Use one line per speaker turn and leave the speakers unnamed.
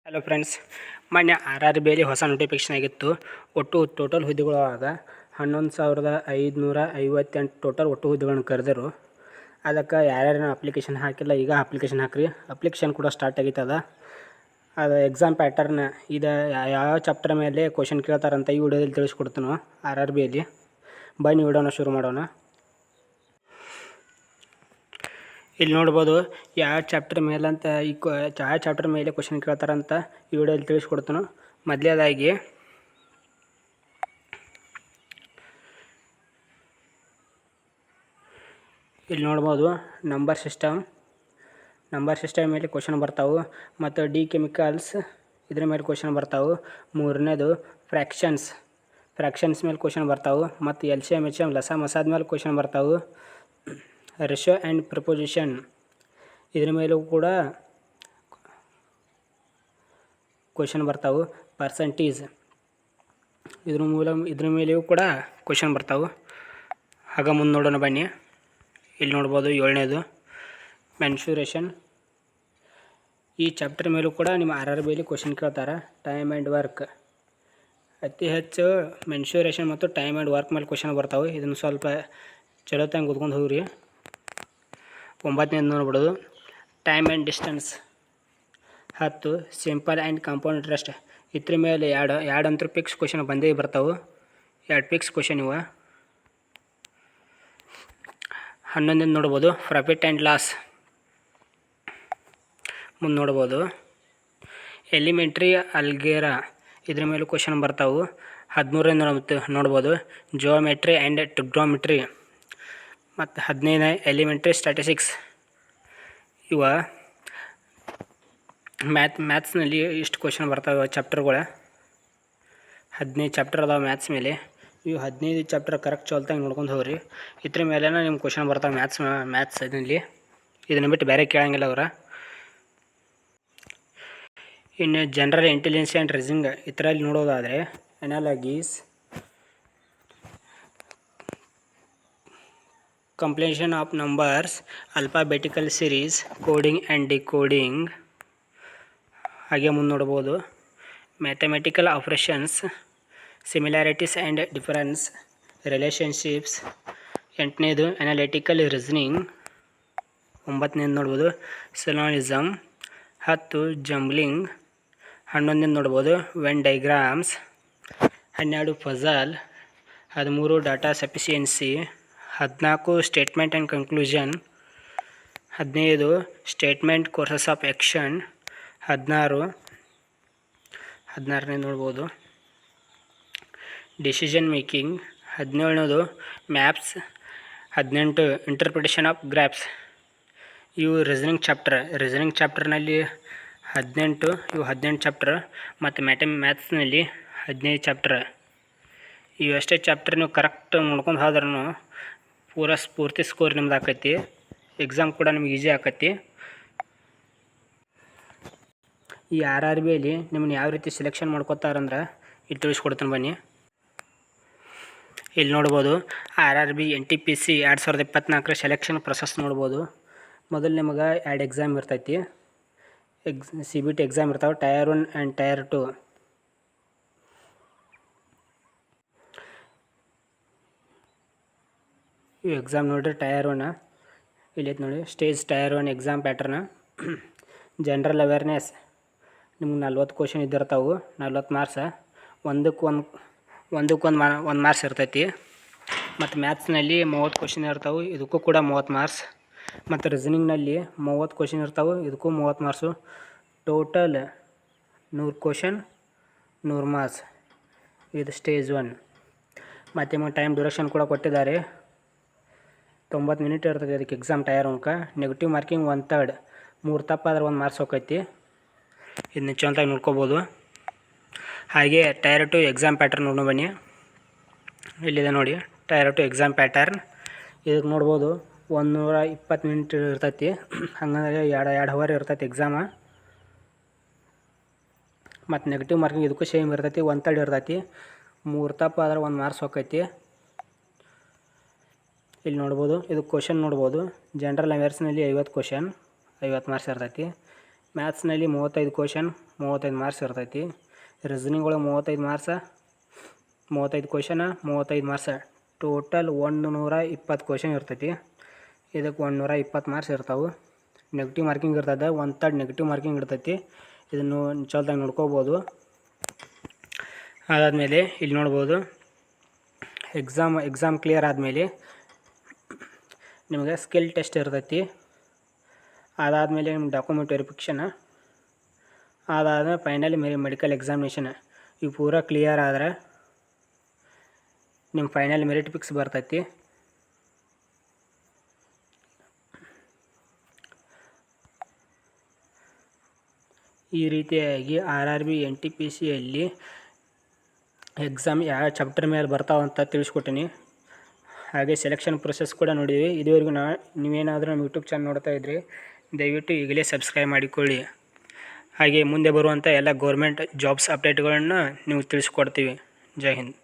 Hello friends, ಮೊನ್ನೆ RRBಯಲ್ಲಿ ಹೊಸ notification ಆಗಿತ್ತು. ಒಟ್ಟು ಟೋಟಲ್ ಹುದ್ದೆಗಳು ಆದ 11,558 ಟೋಟಲ್ ಒಟ್ಟು ಹುದ್ದೆಗಳನ್ನು ಕರೆದರು. ಅದಕ್ಕೆ ಯಾರ್ಯಾರೇನೋ ಅಪ್ಲಿಕೇಶನ್ ಹಾಕಿಲ್ಲ, ಈಗ ಅಪ್ಲಿಕೇಶನ್ ಹಾಕ್ರಿ. ಅಪ್ಲಿಕೇಶನ್ ಕೂಡ ಸ್ಟಾರ್ಟ್ ಆಗೈತದ. ಅದು ಎಕ್ಸಾಮ್ ಪ್ಯಾಟರ್ನ್ ಇದು ಯಾವ ಚಾಪ್ಟರ್ ಮೇಲೆ ಕ್ವಶನ್ ಕೇಳ್ತಾರಂತ ಈ ವಿಡಿಯೋದಲ್ಲಿ ತಿಳಿಸ್ಕೊಡ್ತೀನಿ. RRBಯಲ್ಲಿ ಬನ್ನಿ ವಿಡಿಯೋನ ಶುರು ಮಾಡೋಣ. ಇಲ್ಲಿ ನೋಡ್ಬೋದು ಯಾವ ಚಾಪ್ಟರ್ ಮೇಲೆ ಅಂತ ಯಾವ ಚಾಪ್ಟರ್ ಮೇಲೆ ಕ್ವಶನ್ ಕೇಳ್ತಾರಂತ ಈ ವಿಡಿಯೋದಲ್ಲಿ ತಿಳಿಸ್ಕೊಡ್ತಾನೆ. ಮೊದಲನೇದಾಗಿ ಇಲ್ಲಿ ನೋಡ್ಬೋದು ನಂಬರ್ ಸಿಸ್ಟಮ್ ಮೇಲೆ ಕ್ವಶನ್ ಬರ್ತಾವೆ. ಮತ್ತು ಡಿ ಕೆಮಿಕಲ್ಸ್ ಇದ್ರ ಮೇಲೆ ಕ್ವಶನ್ ಬರ್ತಾವೆ. ಮೂರನೇದು ಫ್ರ್ಯಾಕ್ಷನ್ಸ್ ಮೇಲೆ ಕ್ವಶನ್ ಬರ್ತಾವೆ. ಮತ್ತು LCM HCM ಲಸ ಮಸಾದ ಮೇಲೆ ಕ್ವಶನ್ ಬರ್ತಾವೆ. ರೇಷಿಯೋ ಆ್ಯಂಡ್ ಪ್ರಪೋಸಿಷನ್ ಇದ್ರ ಮೇಲೂ ಕೂಡ ಕ್ವಶನ್ ಬರ್ತಾವೆ. ಪರ್ಸೆಂಟೇಜ್ ಇದ್ರ ಮೇಲೆಯೂ ಕೂಡ ಕ್ವಶನ್ ಬರ್ತಾವೆ. ಆಗ ಮುಂದೆ ನೋಡೋಣ ಬನ್ನಿ. ಇಲ್ಲಿ ನೋಡ್ಬೋದು 7ನೇದು ಮೆನ್ಸುರೇಷನ್. ಈ ಚಾಪ್ಟರ್ ಮೇಲೂ ಕೂಡ ನಿಮ್ಮ RRBಯಲ್ಲಿ ಕ್ವಶನ್ ಕೇಳ್ತಾರೆ. ಟೈಮ್ ಆ್ಯಂಡ್ ವರ್ಕ್ ಅತಿ ಹೆಚ್ಚು ಮೆನ್ಸುರೇಷನ್ ಮತ್ತು ಟೈಮ್ ಆ್ಯಂಡ್ ವರ್ಕ್ ಮೇಲೆ ಕ್ವಶನ್ ಬರ್ತಾವೆ. ಇದನ್ನು ಸ್ವಲ್ಪ ಚಲೋ ತಂಗೆ ಓದ್ಕೊಂಡು ಹೋಗ್ರಿ. 9ನೇದು ನೋಡ್ಬಿಡೋದು time and distance. 10 simple and compound interest. ಇದ್ರ ಮೇಲೆ ಎರಡು ಅಂತೂ ಫಿಕ್ಸ್ ಕ್ವಶನ್ ಬಂದೇ ಬರ್ತಾವೆ. 2 ಫಿಕ್ಸ್ ಕ್ವಶನ್ ಇವ. 11ನೇದು ನೋಡ್ಬೋದು ಪ್ರಾಫಿಟ್ ಆ್ಯಂಡ್ ಲಾಸ್. ಮುಂದೆ ನೋಡ್ಬೋದು ಎಲಿಮೆಂಟ್ರಿ ಅಲ್ಗೇರಾ ಇದ್ರ ಮೇಲೂ ಕ್ವಶನ್ ಬರ್ತಾವೆ. 13ನೇದು ನೋಡ್ಬೋದು ಜಿಯೋಮೆಟ್ರಿ ಆ್ಯಂಡ್ ಟ್ರಿಗ್ನೋಮೆಟ್ರಿ. ಮತ್ತು 15ನೇ ಎಲಿಮೆಂಟ್ರಿ ಸ್ಟ್ಯಾಟಿಸ್ಟಿಕ್ಸ್. ಇವ ಮ್ಯಾಥ್ಸ್ನಲ್ಲಿ ಇಷ್ಟು ಕ್ವಶನ್ ಬರ್ತಾವೆ ಚಾಪ್ಟರ್ಗಳು. 15 ಚಾಪ್ಟರ್ ಅದಾವೆ ಮ್ಯಾಥ್ಸ್ ಮೇಲೆ. ಇವು 15 ಚಾಪ್ಟರ್ ಕರೆಕ್ಟ್ ಚಲ್ತಾಗಿ ನೋಡ್ಕೊಂಡು ಹೋಗ್ರಿ. ಇದ್ರ ಮೇಲೆ ನಿಮ್ಮ ಕ್ವಶನ್ ಬರ್ತಾವೆ ಮ್ಯಾಥ್ಸ್ ಇದರಲ್ಲಿ. ಇದನ್ನು ಬಿಟ್ಟು ಬೇರೆ ಕೇಳಂಗಿಲ್ಲ ಅವ್ರ. ಇನ್ನು ಜನರಲ್ ಇಂಟೆಲಿಜೆನ್ಸ್ ಆ್ಯಂಡ್ ರೀಸನಿಂಗ್ ಇದರಲ್ಲಿ ನೋಡೋದಾದರೆ analogies, completion of numbers, alphabetical series, coding and decoding. ಹಾಗೆ ಮುಂದೆ ನೋಡ್ಬೋದು mathematical operations, similarities and difference, relationships. 8ನೇದು ಅನಾಲಿಟಿಕಲ್ ರೀಸನಿಂಗ್. 9ನೇದು ನೋಡ್ಬೋದು ಸಿಲೋನಿಸಮ್. 10 ಜಂಬ್ಲಿಂಗ್. 11ನೇದು ನೋಡ್ಬೋದು Venn diagrams. 12 puzzle. 13 data sufficiency. 14 statement and conclusion. 15 statement courses of action. 16ನೇದು ನೋಡ್ಬೋದು ಡಿಸಿಷನ್ ಮೇಕಿಂಗ್. 17ನೇದು ಮ್ಯಾಪ್ಸ್. 18 interpretation of graphs. ಇವು ರೀಸನಿಂಗ್ ಚಾಪ್ಟರ್ನಲ್ಲಿ 18 ಚಾಪ್ಟರ್. ಮತ್ತು ಮ್ಯಾಥ್ಸ್ನಲ್ಲಿ 15 ಚಾಪ್ಟರ್. ಇವಷ್ಟೇ ಚಾಪ್ಟರ್ ನೀವು ಕರೆಕ್ಟ್ ನೋಡ್ಕೊಂಡು ಹೋದ್ರೂ ಪೂರ್ತಿ ಸ್ಕೋರ್ ನಿಮ್ದು ಆಕೈತಿ. ಎಕ್ಸಾಮ್ ಕೂಡ ನಿಮ್ಗೆ ಈಸಿ ಆಕೈತಿ. ಈ RRBಯಲ್ಲಿ ನಿಮ್ಮನ್ನು ಯಾವ ರೀತಿ ಸೆಲೆಕ್ಷನ್ ಮಾಡ್ಕೋತಾರಂದ್ರೆ ಇಲ್ಲಿ ತಿಳಿಸ್ಕೊಡ್ತೀನಿ ಬನ್ನಿ. ಇಲ್ಲಿ ನೋಡ್ಬೋದು RRB NTPC 2024 ಸೆಲೆಕ್ಷನ್ ಪ್ರೊಸೆಸ್ ನೋಡ್ಬೋದು. ಮೊದಲು ನಿಮಗೆ 2 ಎಕ್ಸಾಮ್ ಇರ್ತೈತಿ. CBT ಎಕ್ಸಾಮ್ ಇರ್ತಾವೆ, ಟೈರ್ 1 ಆ್ಯಂಡ್ ಟೈರ್ 2. ಈ ಎಕ್ಸಾಮ್ ನೋಡಿರಿ ಟೈರ್ 1 ಇಲ್ಲಿ ಐತೆ ನೋಡಿ. Stage tier 1 exam pattern. General awareness ನಿಮ್ಗೆ 40 ಕ್ವಶನ್ ಇದ್ದಿರ್ತಾವೆ. 40 ಮಾರ್ಕ್ಸ್. ಒಂದಕ್ಕೊಂದು ಮಾರ್ಕ್ಸ್ ಇರ್ತೈತಿ. ಮತ್ತು ಮ್ಯಾಥ್ಸ್ನಲ್ಲಿ 30 ಕ್ವಶನ್ ಇರ್ತಾವೆ, ಇದಕ್ಕೂ ಕೂಡ 30 ಮಾರ್ಕ್ಸ್. ಮತ್ತು ರೀಸನಿಂಗ್ನಲ್ಲಿ 30 ಕ್ವಶನ್ ಇರ್ತಾವೆ, ಇದಕ್ಕೂ 30 ಮಾರ್ಕ್ಸು. Total 100 question 100 marks. ಇದು ಸ್ಟೇಜ್ 1. ಮತ್ತು ನಿಮಗೆ ಟೈಮ್ ಡ್ಯೂರೇಷನ್ ಕೂಡ ಕೊಟ್ಟಿದ್ದಾರೆ. 90 ಮಿನಿಟ್ ಇರ್ತದೆ ಅದಕ್ಕೆ ಎಕ್ಸಾಮ್ ಟೈರ್ 1. Negative marking 1/3. 3 ತಪ್ಪಾದ್ರೆ 1 ಮಾರ್ಕ್ಸ್ ಹೋಗೈತಿ. ಇದನ್ನ ಚಂದಾಗಿ ನೋಡ್ಕೋಬೋದು. ಹಾಗೆ ಟೈರ್ 2 ಎಕ್ಸಾಮ್ ಪ್ಯಾಟರ್ನ್ ನೋಡೋಣ ಬನ್ನಿ. ಇಲ್ಲಿದೆ ನೋಡಿ ಟೈರ್ 2 ಎಕ್ಸಾಮ್ ಪ್ಯಾಟರ್ನ್. ಇದಕ್ಕೆ ನೋಡ್ಬೋದು 120 ಮಿನಿಟ್ ಇರ್ತೈತಿ. ಹಂಗಂದ್ರೆ 2 ಅವರ್ ಇರ್ತೈತಿ ಎಕ್ಸಾಮ. ಮತ್ತು ನೆಗೆಟಿವ್ ಮಾರ್ಕಿಂಗ್ ಇದಕ್ಕೂ ಸೇಮ್ ಇರ್ತೈತಿ, 1/3 ಇರ್ತೈತಿ. 3 ತಪ್ಪಾದ್ರೆ 1 ಮಾರ್ಕ್ಸ್ ಹೋಗೈತಿ. ಇಲ್ಲಿ ನೋಡ್ಬೋದು ಇದು ಕ್ವಶನ್ ನೋಡ್ಬೋದು. ಜನರಲ್ ಅವೇರ್ಸ್ನಲ್ಲಿ 50 ಕ್ವಶನ್ 50 ಮಾರ್ಕ್ಸ್ ಇರ್ತೈತಿ. ಮ್ಯಾಥ್ಸ್ನಲ್ಲಿ 35 ಕ್ವಶನ್ 35 ಮಾರ್ಕ್ಸ್ ಇರ್ತೈತಿ. ರೀಸನಿಂಗ್ ಒಳಗೆ 35 ಮಾರ್ಕ್ಸ, 35 ಕ್ವಶನ 35 ಮಾರ್ಕ್ಸ, ಟೋಟಲ್ 120 ಕ್ವಶನ್ ಇರ್ತೈತಿ. ಇದಕ್ಕೆ 120 ಮಾರ್ಕ್ಸ್ ಇರ್ತಾವೆ. ನೆಗೆಟಿವ್ ಮಾರ್ಕಿಂಗ್ ಇರ್ತದೆ, 1/3 ನೆಗೆಟಿವ್ ಮಾರ್ಕಿಂಗ್ ಇರ್ತೈತಿ. ಇದನ್ನು ಚಲ್ದಾಗಿ ನೋಡ್ಕೋಬೋದು. ಅದಾದಮೇಲೆ ಇಲ್ಲಿ ನೋಡ್ಬೋದು, ಎಕ್ಸಾಮ್ ಕ್ಲಿಯರ್ ಆದಮೇಲೆ ನಿಮಗೆ ಸ್ಕಿಲ್ ಟೆಸ್ಟ್ ಇರ್ತೈತಿ. ಅದಾದಮೇಲೆ ನಿಮ್ಮ ಡಾಕ್ಯುಮೆಂಟ್ ವೆರಿಫಿಕೇಷನ್, ಅದಾದಮೇಲೆ ಫೈನಲಿ ಮೆಡಿಕಲ್ ಎಕ್ಸಾಮಿನೇಷನ್. ಇವು ಪೂರಾ ಕ್ಲಿಯರ್ ಆದರೆ ನಿಮ್ಮ ಫೈನಲ್ ಮೆರಿಟ್ ಫಿಕ್ಸ್ ಬರ್ತೈತಿ. ಈ ರೀತಿಯಾಗಿ RRB NTPCಯಲ್ಲಿ ಎಕ್ಸಾಮ್ ಯಾವ ಚಾಪ್ಟರ್ ಮೇಲೆ ಬರ್ತಾವಂತ ತಿಳಿಸ್ಕೊಟ್ಟಿನಿ. ಹಾಗೆ ಸೆಲೆಕ್ಷನ್ ಪ್ರೊಸೆಸ್ ಕೂಡ ನೋಡಿದ್ವಿ. ಇದುವರೆಗೂ ನೀವೇನಾದರೂ ನಮ್ಮ ಯೂಟ್ಯೂಬ್ ಚಾನಲ್ ನೋಡ್ತಾ ಇದ್ರಿ, ದಯವಿಟ್ಟು ಈಗಲೇ ಸಬ್ಸ್ಕ್ರೈಬ್ ಮಾಡಿಕೊಳ್ಳಿ. ಹಾಗೆ ಮುಂದೆ ಬರುವಂಥ ಎಲ್ಲ ಗೌರ್ಮೆಂಟ್ ಜಾಬ್ಸ್ ಅಪ್ಡೇಟ್ಗಳನ್ನು ನೀವು ತಿಳಿಸ್ಕೊಡ್ತೀವಿ. ಜೈ ಹಿಂದ್.